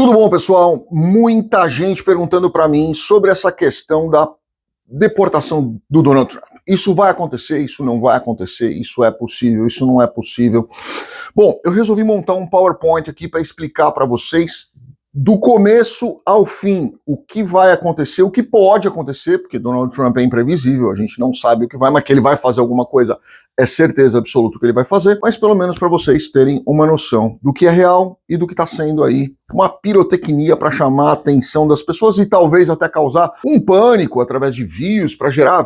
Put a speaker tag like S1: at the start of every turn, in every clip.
S1: Tudo bom, pessoal? Muita gente perguntando para mim sobre essa questão da deportação do Donald Trump. Isso vai acontecer, isso não vai acontecer, isso é possível, isso não é possível. Bom, eu resolvi montar um PowerPoint aqui para explicar para vocês do começo ao fim o que vai acontecer, o que pode acontecer, porque Donald Trump é imprevisível, a gente não sabe o que vai, mas que ele vai fazer alguma coisa é certeza absoluta que ele vai fazer, mas pelo menos para vocês terem uma noção do que é real e do que está sendo aí uma pirotecnia para chamar a atenção das pessoas e talvez até causar um pânico através de views, para gerar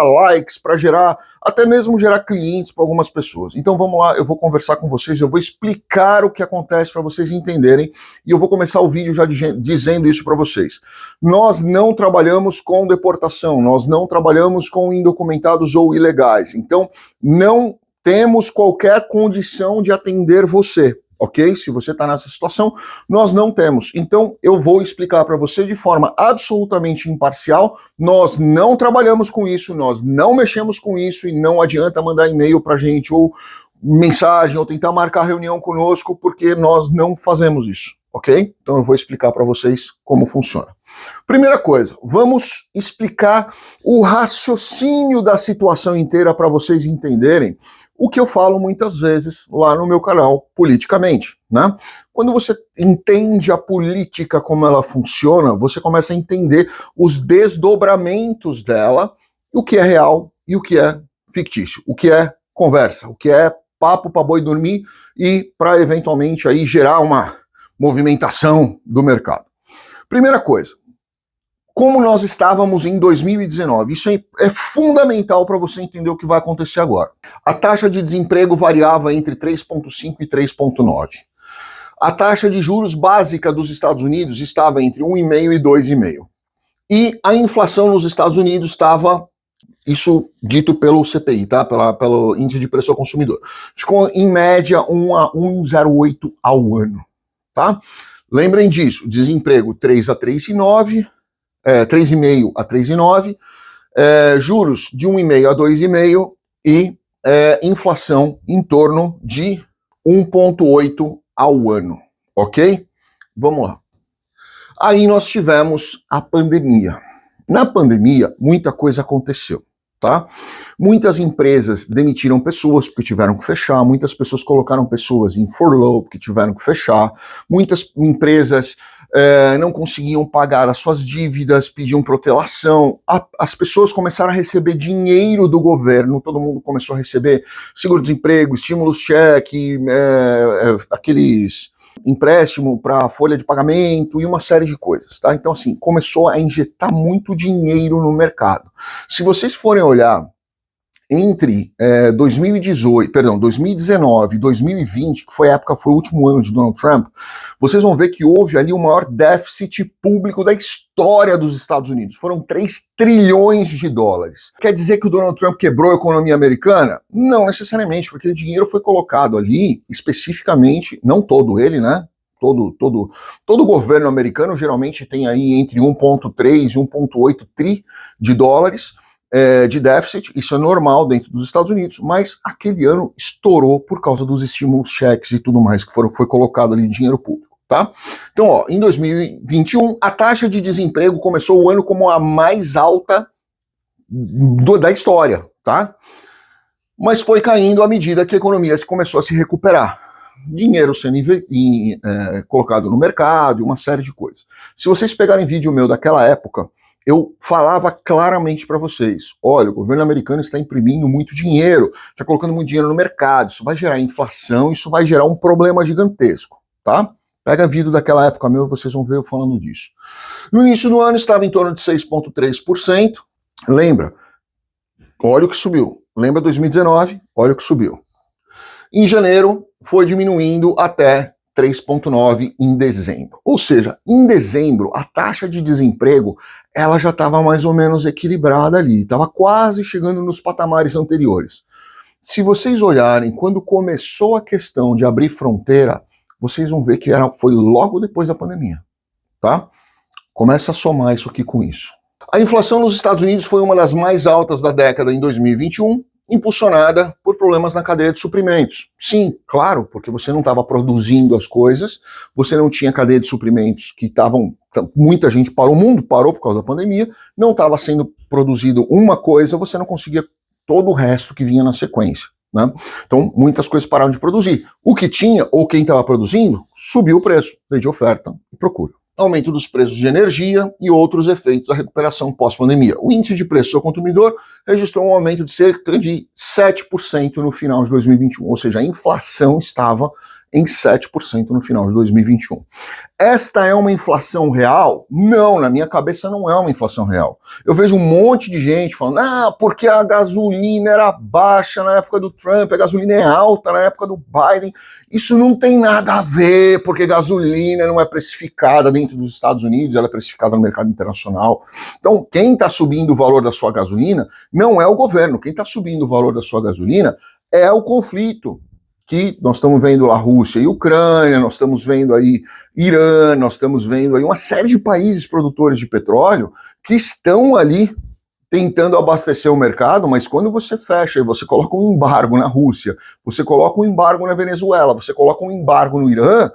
S1: likes, para gerar, até mesmo gerar clientes para algumas pessoas. Então vamos lá, eu vou conversar com vocês, eu vou explicar o que acontece para vocês entenderem e eu vou começar o vídeo já dizendo isso para vocês. Nós não trabalhamos com deportação, nós não trabalhamos com indocumentados ou ilegais, então não temos qualquer condição de atender você. Ok? Se você está nessa situação, nós não temos. Então, eu vou explicar para você de forma absolutamente imparcial. Nós não trabalhamos com isso, nós não mexemos com isso e não adianta mandar e-mail para a gente ou mensagem ou tentar marcar reunião conosco, porque nós não fazemos isso, ok? Então, eu vou explicar para vocês como funciona. Primeira coisa, vamos explicar o raciocínio da situação inteira para vocês entenderem o que eu falo muitas vezes lá no meu canal, politicamente, né? Quando você entende a política, como ela funciona, você começa a entender os desdobramentos dela, o que é real e o que é fictício, o que é conversa, o que é papo para boi dormir e para eventualmente aí gerar uma movimentação do mercado. Primeira coisa, como nós estávamos em 2019. Isso é fundamental para você entender o que vai acontecer agora. A taxa de desemprego variava entre 3,5 e 3,9. A taxa de juros básica dos Estados Unidos estava entre 1,5 e 2,5. E a inflação nos Estados Unidos estava, isso dito pelo CPI, tá? Pelo Índice de Preço ao Consumidor, ficou em média 1 a 1,08 ao ano, tá? Lembrem disso, desemprego 3 a 3,9, 3,5 a 3,9, juros de 1,5 a 2,5 e inflação em torno de 1,8 ao ano, ok? Vamos lá. Aí nós tivemos a pandemia. Na pandemia, muita coisa aconteceu, tá? Muitas empresas demitiram pessoas porque tiveram que fechar, muitas pessoas colocaram pessoas em furlough porque tiveram que fechar, muitas empresas não conseguiam pagar as suas dívidas, pediam protelação, as pessoas começaram a receber dinheiro do governo, todo mundo começou a receber seguro-desemprego, estímulos-cheque, aqueles empréstimo para folha de pagamento e uma série de coisas, tá? Então assim, começou a injetar muito dinheiro no mercado. Se vocês forem olhar entre 2019 e 2020, que foi a época, foi o último ano de Donald Trump, vocês vão ver que houve ali o maior déficit público da história dos Estados Unidos. Foram 3 trilhões de dólares. Quer dizer que o Donald Trump quebrou a economia americana? Não necessariamente, porque o dinheiro foi colocado ali especificamente, não todo ele, né? Todo governo americano geralmente tem aí entre 1,3 e 1,8 tri de dólares de déficit, isso é normal dentro dos Estados Unidos, mas aquele ano estourou por causa dos estímulos, cheques e tudo mais que foi colocado ali em dinheiro público, tá? Então, ó, em 2021, a taxa de desemprego começou o ano como a mais alta da história, tá? Mas foi caindo à medida que a economia começou a se recuperar. Dinheiro sendo colocado no mercado e uma série de coisas. Se vocês pegarem vídeo meu daquela época, eu falava claramente para vocês, olha, o governo americano está imprimindo muito dinheiro, está colocando muito dinheiro no mercado, isso vai gerar inflação, isso vai gerar um problema gigantesco, tá? Pega vídeo daquela época meu, vocês vão ver eu falando disso. No início do ano estava em torno de 6,3%, lembra? Olha o que subiu. Lembra 2019? Olha o que subiu. Em janeiro foi diminuindo até 3,9 em dezembro. Ou seja, em dezembro, a taxa de desemprego ela já estava mais ou menos equilibrada ali, estava quase chegando nos patamares anteriores. Se vocês olharem, quando começou a questão de abrir fronteira, vocês vão ver que foi logo depois da pandemia, tá? Começa a somar isso aqui com isso. A inflação nos Estados Unidos foi uma das mais altas da década em 2021, impulsionada por problemas na cadeia de suprimentos. Sim, claro, porque você não estava produzindo as coisas, você não tinha cadeia de suprimentos que estavam... Muita gente parou, o mundo parou por causa da pandemia, não estava sendo produzido uma coisa, você não conseguia todo o resto que vinha na sequência, né? Então, muitas coisas pararam de produzir. O que tinha, ou quem estava produzindo, subiu o preço, lei de oferta e procura. Aumento dos preços de energia e outros efeitos da recuperação pós-pandemia. O índice de preço ao consumidor registrou um aumento de cerca de 7% no final de 2021, ou seja, a inflação estava em 7% no final de 2021. Esta é uma inflação real? Não, na minha cabeça não é uma inflação real. Eu vejo um monte de gente falando, porque a gasolina era baixa na época do Trump, a gasolina é alta na época do Biden. Isso não tem nada a ver, porque gasolina não é precificada dentro dos Estados Unidos, ela é precificada no mercado internacional. Então, quem está subindo o valor da sua gasolina não é o governo, quem está subindo o valor da sua gasolina é o conflito. Que nós estamos vendo lá Rússia e Ucrânia, nós estamos vendo aí Irã, nós estamos vendo aí uma série de países produtores de petróleo que estão ali tentando abastecer o mercado, mas quando você fecha e você coloca um embargo na Rússia, você coloca um embargo na Venezuela, você coloca um embargo no Irã,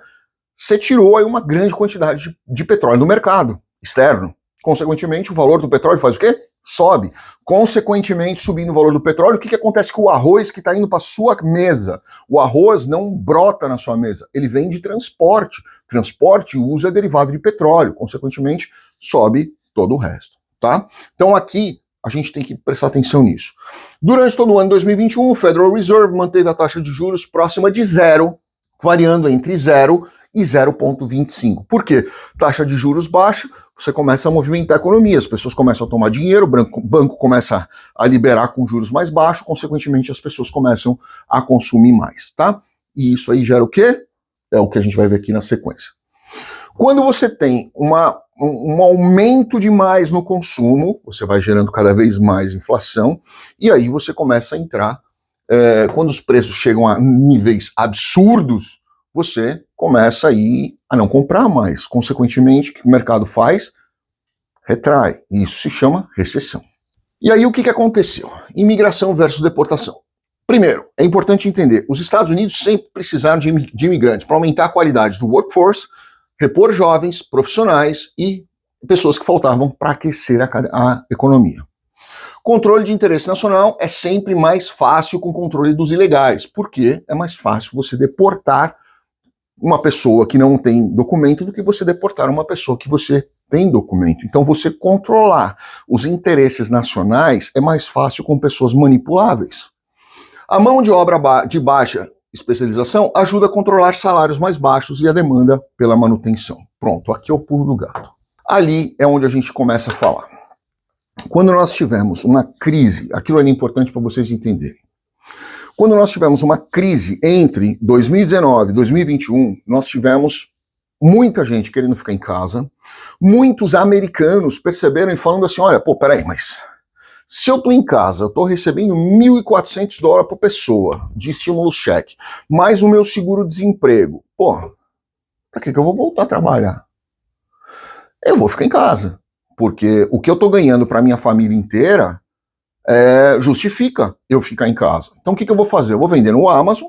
S1: você tirou aí uma grande quantidade de petróleo do mercado externo. Consequentemente, o valor do petróleo faz o quê? Sobe. Consequentemente, subindo o valor do petróleo, o que acontece com o arroz que está indo para sua mesa? O arroz não brota na sua mesa, ele vem de transporte. Transporte usa derivado de petróleo, consequentemente, sobe todo o resto, tá? Então aqui a gente tem que prestar atenção nisso. Durante todo o ano de 2021, o Federal Reserve manteve a taxa de juros próxima de zero, variando entre 0 e 0,25. Por quê? Taxa de juros baixa, você começa a movimentar a economia, as pessoas começam a tomar dinheiro, o banco começa a liberar com juros mais baixos, consequentemente as pessoas começam a consumir mais, tá? E isso aí gera o quê? É o que a gente vai ver aqui na sequência. Quando você tem um aumento demais no consumo, você vai gerando cada vez mais inflação, e aí você começa a entrar, quando os preços chegam a níveis absurdos, você começa aí a não comprar mais. Consequentemente, o que o mercado faz? Retrai. Isso se chama recessão. E aí o que aconteceu? Imigração versus deportação. Primeiro, é importante entender, os Estados Unidos sempre precisaram de imigrantes para aumentar a qualidade do workforce, repor jovens, profissionais e pessoas que faltavam para aquecer a economia. Controle de interesse nacional é sempre mais fácil com o controle dos ilegais, porque é mais fácil você deportar uma pessoa que não tem documento do que você deportar uma pessoa que você tem documento. Então você controlar os interesses nacionais é mais fácil com pessoas manipuláveis. A mão de obra de baixa especialização ajuda a controlar salários mais baixos e a demanda pela manutenção. Pronto, aqui é o pulo do gato. Ali é onde a gente começa a falar. Quando nós tivemos uma crise, aquilo era importante para vocês entenderem. Quando nós tivemos uma crise entre 2019 e 2021, nós tivemos muita gente querendo ficar em casa, muitos americanos perceberam e falando assim, olha, peraí, mas se eu tô em casa, eu tô recebendo $1.400 por pessoa de estímulo cheque, mais o meu seguro-desemprego, pra que eu vou voltar a trabalhar? Eu vou ficar em casa, porque o que eu tô ganhando para minha família inteira justifica eu ficar em casa. Então o que eu vou fazer? Eu vou vender no Amazon,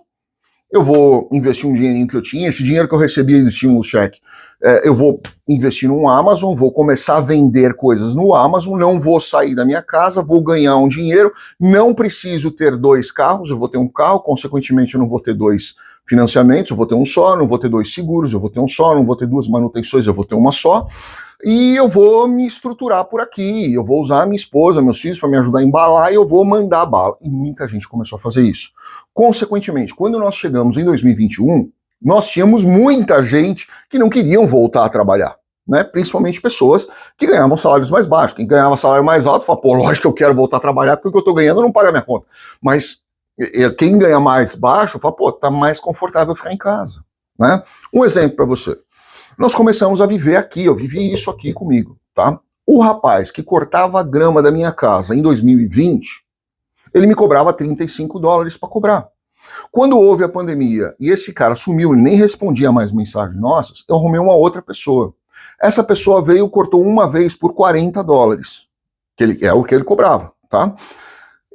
S1: eu vou investir um dinheirinho que eu tinha, esse dinheiro que eu recebia do estímulo cheque, eu vou investir no Amazon, vou começar a vender coisas no Amazon, não vou sair da minha casa, vou ganhar um dinheiro, não preciso ter 2 carros, eu vou ter um carro, consequentemente eu não vou ter 2 financiamentos, eu vou ter um só, não vou ter 2 seguros, eu vou ter um só, não vou ter 2 manutenções, eu vou ter uma só. E eu vou me estruturar por aqui, eu vou usar a minha esposa, meus filhos para me ajudar a embalar e eu vou mandar bala. E muita gente começou a fazer isso. Consequentemente, quando nós chegamos em 2021, nós tínhamos muita gente que não queriam voltar a trabalhar, né? Principalmente pessoas que ganhavam salários mais baixos. Quem ganhava salário mais alto fala, lógico que eu quero voltar a trabalhar porque o que eu estou ganhando não paga a minha conta. Mas quem ganha mais baixo fala, tá mais confortável ficar em casa, né? Um exemplo para você. Nós começamos a viver aqui, eu vivi isso aqui comigo, tá? O rapaz que cortava a grama da minha casa em 2020, ele me cobrava $35 para cobrar. Quando houve a pandemia e esse cara sumiu e nem respondia mais mensagens nossas, eu arrumei uma outra pessoa. Essa pessoa veio e cortou uma vez por $40, que é o que ele cobrava, tá?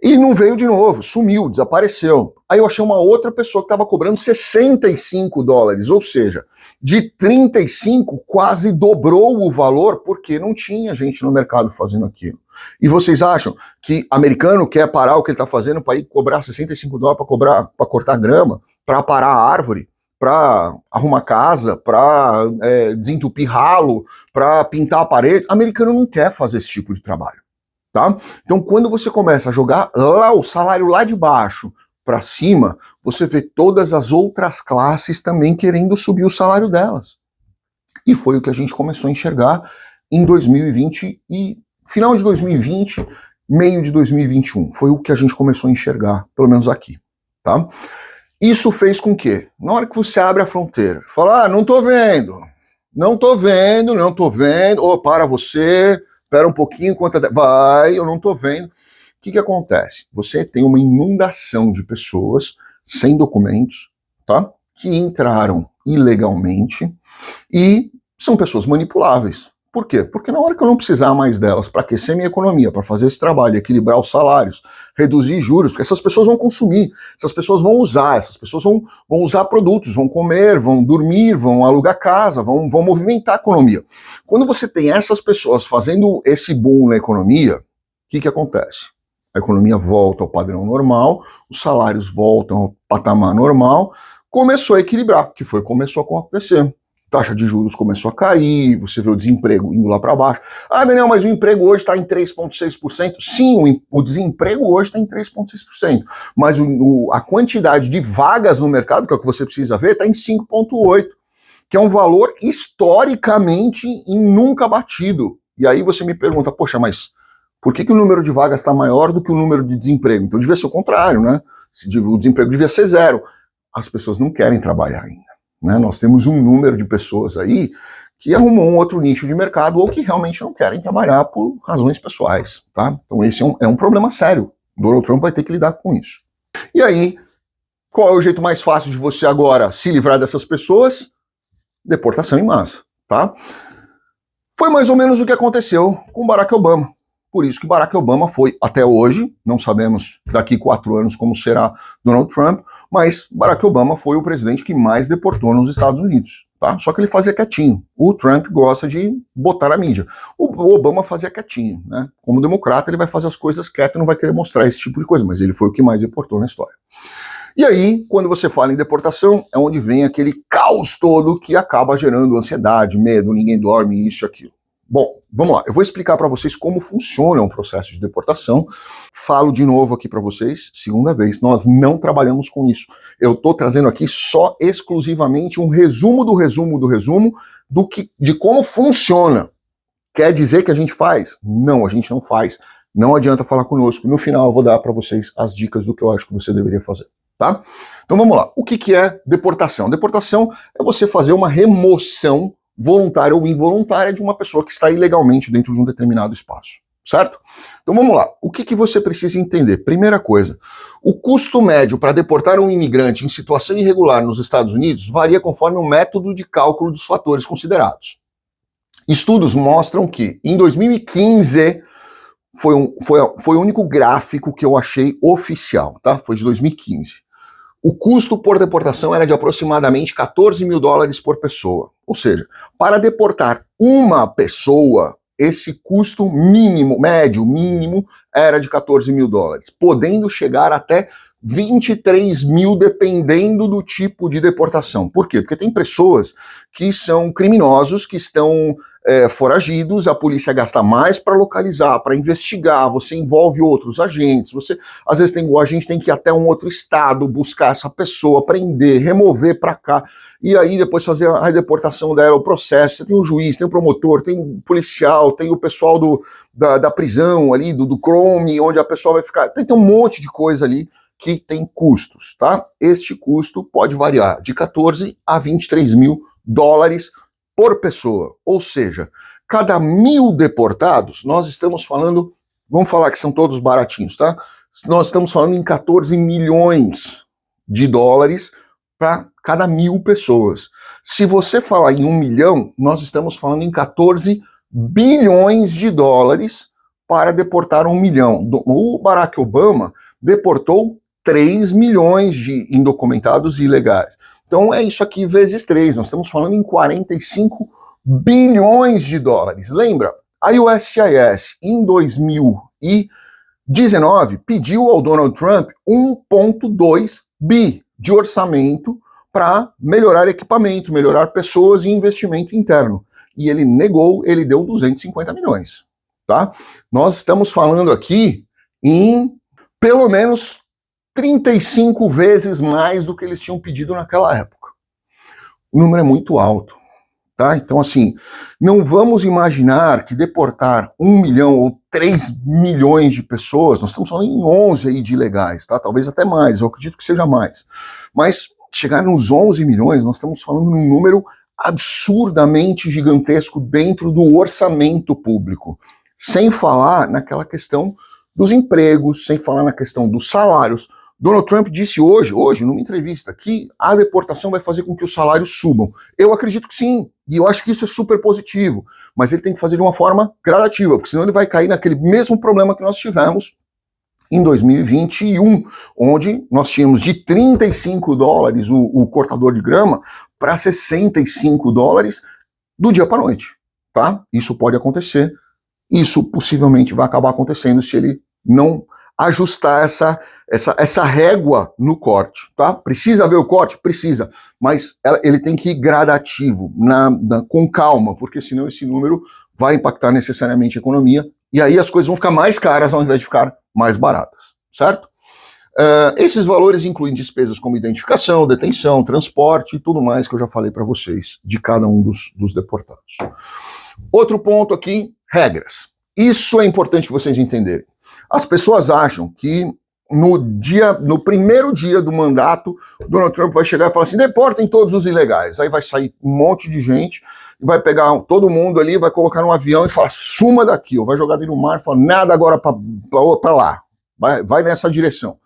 S1: E não veio de novo, sumiu, desapareceu. Aí eu achei uma outra pessoa que estava cobrando $65, ou seja, de 35 quase dobrou o valor porque não tinha gente no mercado fazendo aquilo. E vocês acham que americano quer parar o que ele está fazendo para ir cobrar $65 para cortar grama, para parar a árvore, para arrumar casa, para desentupir ralo, para pintar a parede? Americano não quer fazer esse tipo de trabalho. Tá? Então, quando você começa a jogar lá o salário lá de baixo para cima, você vê todas as outras classes também querendo subir o salário delas. E foi o que a gente começou a enxergar em 2020 e final de 2020, meio de 2021. Foi o que a gente começou a enxergar, pelo menos aqui, tá? Isso fez com que, na hora que você abre a fronteira, fala, não tô vendo, para você, espera um pouquinho, vai, eu não tô vendo. O que acontece? Você tem uma inundação de pessoas sem documentos, tá? Que entraram ilegalmente e são pessoas manipuláveis. Por quê? Porque na hora que eu não precisar mais delas para aquecer minha economia, para fazer esse trabalho, equilibrar os salários, reduzir juros, porque essas pessoas vão consumir, essas pessoas vão usar, essas pessoas vão usar produtos, vão comer, vão dormir, vão alugar casa, vão movimentar a economia. Quando você tem essas pessoas fazendo esse boom na economia, o que acontece? A economia volta ao padrão normal, os salários voltam ao patamar normal, começou a equilibrar, que foi começou a acontecer. Taxa de juros começou a cair, você vê o desemprego indo lá para baixo. Ah, Daniel, mas o emprego hoje está em 3,6%. Sim, o desemprego hoje está em 3,6%. Mas a quantidade de vagas no mercado, que é o que você precisa ver, está em 5,8%, que é um valor historicamente nunca batido. E aí você me pergunta, poxa, mas por que o número de vagas está maior do que o número de desemprego? Então devia ser o contrário, né? O desemprego devia ser zero. As pessoas não querem trabalhar ainda. Né? Nós temos um número de pessoas aí que arrumou um outro nicho de mercado ou que realmente não querem trabalhar por razões pessoais, tá? Então esse é um problema sério. Donald Trump vai ter que lidar com isso. E aí, qual é o jeito mais fácil de você agora se livrar dessas pessoas? Deportação em massa, tá? Foi mais ou menos o que aconteceu com Barack Obama. Por isso que Barack Obama foi, até hoje, não sabemos daqui 4 anos como será Donald Trump, mas Barack Obama foi o presidente que mais deportou nos Estados Unidos, tá? Só que ele fazia quietinho. O Trump gosta de botar na mídia. O Obama fazia quietinho, né? Como democrata, ele vai fazer as coisas quieto e não vai querer mostrar esse tipo de coisa, mas ele foi o que mais deportou na história. E aí, quando você fala em deportação, é onde vem aquele caos todo que acaba gerando ansiedade, medo, ninguém dorme, isso e aquilo. Bom, vamos lá, eu vou explicar para vocês como funciona um processo de deportação. Falo de novo aqui para vocês, segunda vez, nós não trabalhamos com isso. Eu estou trazendo aqui só exclusivamente um resumo de como funciona. Quer dizer que a gente faz? Não, a gente não faz. Não adianta falar conosco. No final eu vou dar para vocês as dicas do que eu acho que você deveria fazer, tá? Então vamos lá. O que é deportação? Deportação é você fazer uma remoção voluntária ou involuntária de uma pessoa que está ilegalmente dentro de um determinado espaço, certo? Então vamos lá, o que você precisa entender? Primeira coisa, o custo médio para deportar um imigrante em situação irregular nos Estados Unidos varia conforme o método de cálculo dos fatores considerados. Estudos mostram que em 2015 foi o único gráfico que eu achei oficial, tá? Foi de 2015. O custo por deportação era de aproximadamente $14 mil por pessoa. Ou seja, para deportar uma pessoa, esse custo médio mínimo, era de $14 mil, podendo chegar até 23 mil, dependendo do tipo de deportação. Por quê? Porque tem pessoas que são criminosos, que estão foragidos, a polícia gasta mais para localizar, para investigar, você envolve outros agentes, você, às vezes o agente tem que ir até um outro estado, buscar essa pessoa, prender, remover para cá, e aí depois fazer a deportação dela, o processo, você tem o juiz, tem o promotor, tem o policial, tem o pessoal da prisão ali, do Chrome, onde a pessoa vai ficar, tem um monte de coisa ali que tem custos, tá? Este custo pode variar de 14 a 23 mil dólares por pessoa, ou seja, cada 1.000 deportados, nós estamos falando, vamos falar que são todos baratinhos, tá? Nós estamos falando em 14 milhões de dólares para cada 1.000 pessoas. Se você falar em 1 milhão, nós estamos falando em 14 bilhões de dólares para deportar 1 milhão. O Barack Obama deportou 3 milhões de indocumentados e ilegais. Então é isso aqui vezes 3, nós estamos falando em 45 bilhões de dólares. Lembra? A USCIS, em 2019, pediu ao Donald Trump 1,2 bi de orçamento para melhorar equipamento, melhorar pessoas e investimento interno. E ele negou, ele deu 250 milhões. Tá? Nós estamos falando aqui em pelo menos 35 vezes mais do que eles tinham pedido naquela época. O número é muito alto. Tá? Então, assim, não vamos imaginar que deportar 1 milhão ou 3 milhões de pessoas, nós estamos falando em 11 aí de ilegais, tá? Talvez até mais, eu acredito que seja mais. Mas chegar nos 11 milhões, nós estamos falando num número absurdamente gigantesco dentro do orçamento público. Sem falar naquela questão dos empregos, sem falar na questão dos salários. Donald Trump disse hoje, numa entrevista, que a deportação vai fazer com que os salários subam. Eu acredito que sim, e eu acho que isso é super positivo, mas ele tem que fazer de uma forma gradativa, porque senão ele vai cair naquele mesmo problema que nós tivemos em 2021, onde nós tínhamos de 35 dólares o cortador de grama para 65 dólares do dia para a noite, tá? Isso pode acontecer, isso possivelmente vai acabar acontecendo se ele não ajustar essa régua no corte, tá? Precisa haver o corte? Precisa, mas ele tem que ir gradativo, com calma, porque senão esse número vai impactar necessariamente a economia, e aí as coisas vão ficar mais caras ao invés de ficar mais baratas, certo? Esses valores incluem despesas como identificação, detenção, transporte e tudo mais que eu já falei para vocês, de cada um dos deportados. Outro ponto aqui, regras. Isso é importante vocês entenderem. As pessoas acham que no primeiro dia do mandato, Donald Trump vai chegar e falar assim, deportem todos os ilegais. Aí vai sair um monte de gente, vai pegar todo mundo ali, vai colocar num avião e falar, suma daqui, ou vai jogar dentro do mar e falar, nada agora para lá, vai nessa direção.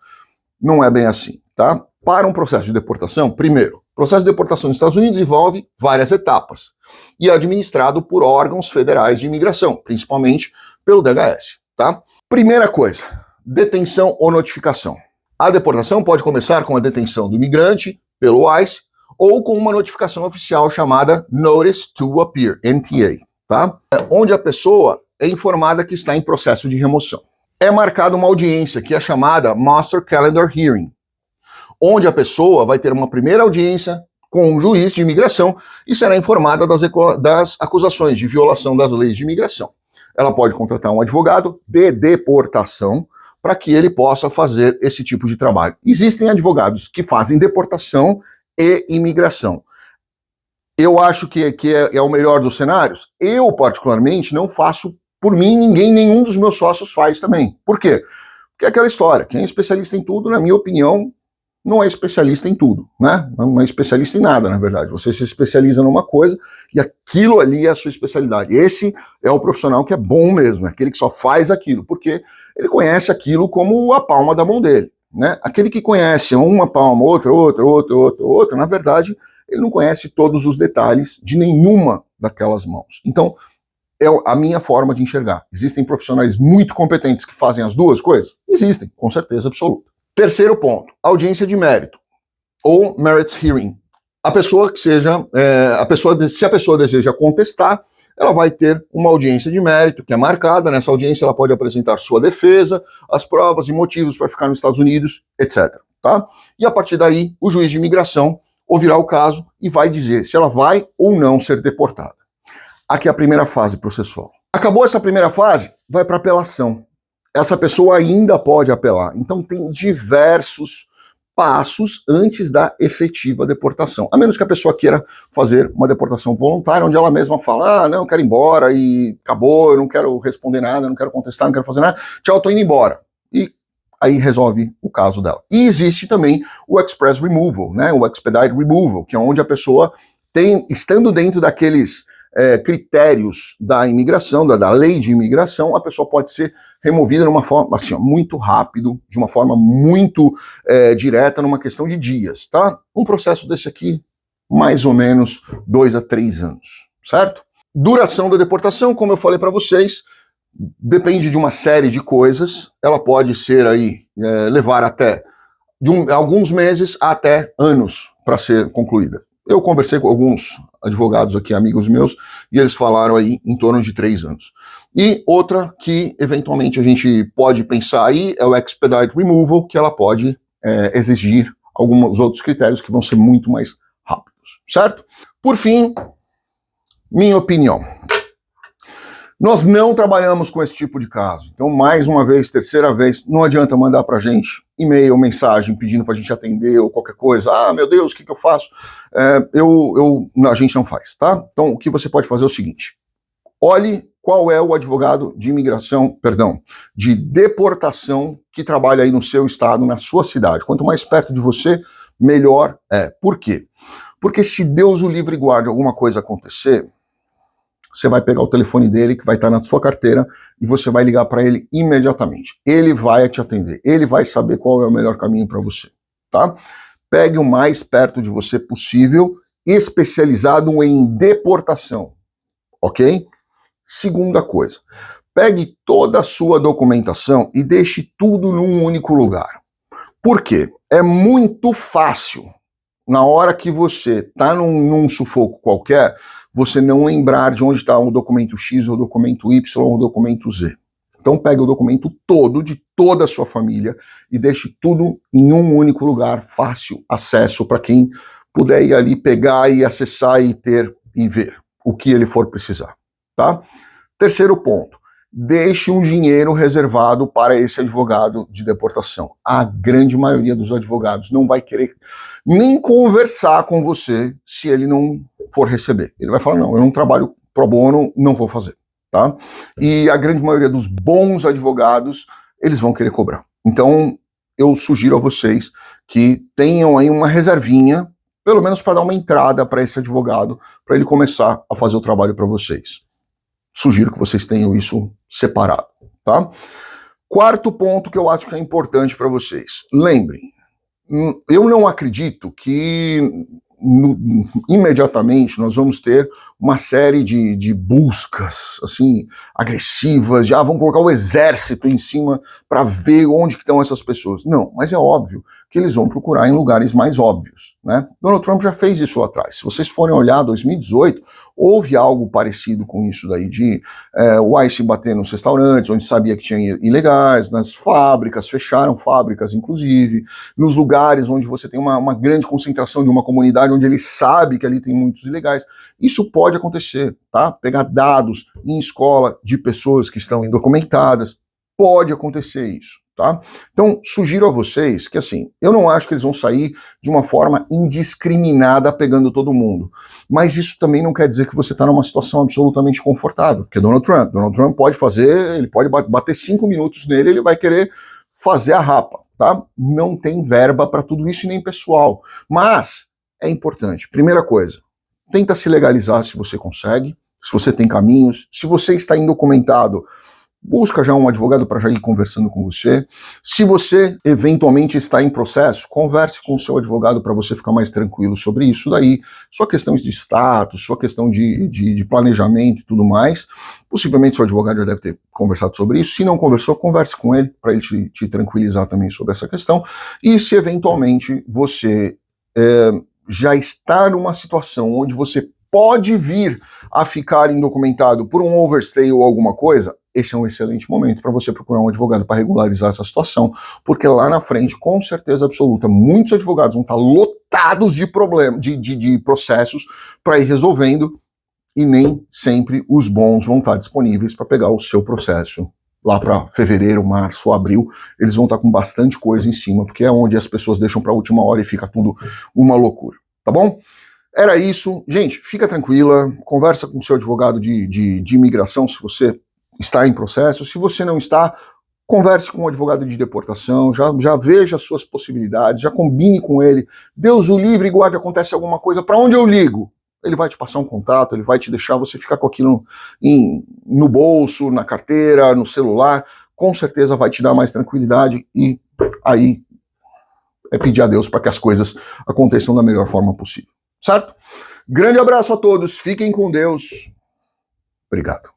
S1: Não é bem assim, tá? Para um processo de deportação, primeiro, o processo de deportação nos Estados Unidos envolve várias etapas e é administrado por órgãos federais de imigração, principalmente pelo DHS, tá? Primeira coisa, detenção ou notificação. A deportação pode começar com a detenção do imigrante pelo ICE ou com uma notificação oficial chamada Notice to Appear, NTA, tá? Onde a pessoa é informada que está em processo de remoção. É marcada uma audiência que é chamada Master Calendar Hearing, onde a pessoa vai ter uma primeira audiência com um juiz de imigração e será informada das acusações de violação das leis de imigração. Ela pode contratar um advogado de deportação para que ele possa fazer esse tipo de trabalho. Existem advogados que fazem deportação e imigração. Eu acho que é o melhor dos cenários. Eu, particularmente, não faço por mim, nenhum dos meus sócios faz também. Por quê? Porque é aquela história, quem é especialista em tudo, na minha opinião, não é especialista em tudo, né? Não é especialista em nada, na verdade. Você se especializa numa coisa e aquilo ali é a sua especialidade. Esse é o profissional que é bom mesmo, é aquele que só faz aquilo, porque ele conhece aquilo como a palma da mão dele, né? Aquele que conhece uma palma, outra, na verdade, ele não conhece todos os detalhes de nenhuma daquelas mãos. Então, é a minha forma de enxergar. Existem profissionais muito competentes que fazem as duas coisas? Existem, com certeza absoluta. Terceiro ponto, audiência de mérito, ou merits hearing. Se a pessoa deseja contestar, ela vai ter uma audiência de mérito, que é marcada. Nessa audiência ela pode apresentar sua defesa, as provas e motivos para ficar nos Estados Unidos, etc. Tá? E a partir daí, o juiz de imigração ouvirá o caso e vai dizer se ela vai ou não ser deportada. Aqui é a primeira fase processual. Acabou essa primeira fase, vai para apelação. Essa pessoa ainda pode apelar. Então tem diversos passos antes da efetiva deportação. A menos que a pessoa queira fazer uma deportação voluntária, onde ela mesma fala, não, eu quero ir embora e acabou, eu não quero responder nada, eu não quero contestar, não quero fazer nada, tchau, tô indo embora. E aí resolve o caso dela. E existe também o Express Removal, né, o Expedite Removal, que é onde a pessoa estando dentro daqueles critérios da imigração, da lei de imigração, a pessoa pode ser removida de uma forma assim, muito rápido, de uma forma muito direta, numa questão de dias, tá? Um processo desse aqui, mais ou menos 2 a 3 anos, certo? Duração da deportação, como eu falei para vocês, depende de uma série de coisas, ela pode ser aí, levar até alguns meses até anos para ser concluída. Eu conversei com alguns advogados aqui, amigos meus, e eles falaram aí em torno de 3 anos. E outra que, eventualmente, a gente pode pensar aí é o Expedite Removal, que ela pode exigir alguns outros critérios que vão ser muito mais rápidos, certo? Por fim, minha opinião. Nós não trabalhamos com esse tipo de caso. Então, mais uma vez, terceira vez, não adianta mandar pra gente e-mail, mensagem, pedindo pra gente atender ou qualquer coisa. Ah, meu Deus, o que eu faço? A gente não faz, tá? Então, o que você pode fazer é o seguinte. Olhe qual é o advogado de imigração, de deportação que trabalha aí no seu estado, na sua cidade. Quanto mais perto de você, melhor é. Por quê? Porque se Deus o livre e guarde alguma coisa acontecer, você vai pegar o telefone dele, que vai estar na sua carteira, e você vai ligar para ele imediatamente. Ele vai te atender, ele vai saber qual é o melhor caminho para você, tá? Pegue o mais perto de você possível, especializado em deportação, ok? Segunda coisa, pegue toda a sua documentação e deixe tudo num único lugar. Por quê? É muito fácil, na hora que você está num sufoco qualquer, você não lembrar de onde está o documento X, ou o documento Y, ou o documento Z. Então pegue o documento todo, de toda a sua família, e deixe tudo em um único lugar, fácil acesso para quem puder ir ali, pegar e acessar e ter e ver o que ele for precisar, tá? Terceiro ponto, deixe um dinheiro reservado para esse advogado de deportação. A grande maioria dos advogados não vai querer nem conversar com você se ele não for receber. Ele vai falar, não, eu não trabalho pro bono, não vou fazer, tá? E a grande maioria dos bons advogados, eles vão querer cobrar. Então, eu sugiro a vocês que tenham aí uma reservinha, pelo menos para dar uma entrada para esse advogado, para ele começar a fazer o trabalho para vocês. Sugiro que vocês tenham isso separado, tá? Quarto ponto que eu acho que é importante para vocês. Lembrem, eu não acredito que imediatamente nós vamos ter uma série de buscas assim agressivas, vamos colocar o exército em cima para ver onde que estão essas pessoas. Não, mas é óbvio que eles vão procurar em lugares mais óbvios, né? Donald Trump já fez isso lá atrás. Se vocês forem olhar 2018, houve algo parecido com isso daí, de o ICE bater nos restaurantes, onde sabia que tinha ilegais, nas fábricas, fecharam fábricas, inclusive, nos lugares onde você tem uma grande concentração de uma comunidade, onde ele sabe que ali tem muitos ilegais. Isso pode acontecer, tá? Pegar dados em escola de pessoas que estão indocumentadas, pode acontecer isso, tá? Então, sugiro a vocês que, assim, eu não acho que eles vão sair de uma forma indiscriminada pegando todo mundo, mas isso também não quer dizer que você está numa situação absolutamente confortável, porque Donald Trump pode fazer, ele pode bater 5 minutos nele, ele vai querer fazer a rapa, tá? Não tem verba para tudo isso e nem pessoal, mas é importante. Primeira coisa, tenta se legalizar se você consegue, se você tem caminhos, se você está indocumentado, busca já um advogado para já ir conversando com você. Se você eventualmente está em processo, converse com o seu advogado para você ficar mais tranquilo sobre isso daí, sua questão de status, sua questão de planejamento e tudo mais. Possivelmente seu advogado já deve ter conversado sobre isso. Se não conversou, converse com ele para ele te tranquilizar também sobre essa questão. E se eventualmente você já está numa situação onde você pode vir a ficar indocumentado por um overstay ou alguma coisa, esse é um excelente momento para você procurar um advogado para regularizar essa situação, porque lá na frente, com certeza absoluta, muitos advogados vão estar lotados de problemas, de processos para ir resolvendo, e nem sempre os bons vão estar disponíveis para pegar o seu processo. Lá para fevereiro, março, abril, eles vão estar com bastante coisa em cima, porque é onde as pessoas deixam para a última hora e fica tudo uma loucura, tá bom? Era isso. Gente, fica tranquila, conversa com o seu advogado de imigração se você está em processo. Se você não está, converse com o advogado de deportação, já veja as suas possibilidades, já combine com ele. Deus o livre e guarde, acontece alguma coisa, para onde eu ligo? Ele vai te passar um contato, ele vai te deixar você ficar com aquilo no bolso, na carteira, no celular. Com certeza vai te dar mais tranquilidade e aí é pedir a Deus para que as coisas aconteçam da melhor forma possível. Certo? Grande abraço a todos, fiquem com Deus. Obrigado.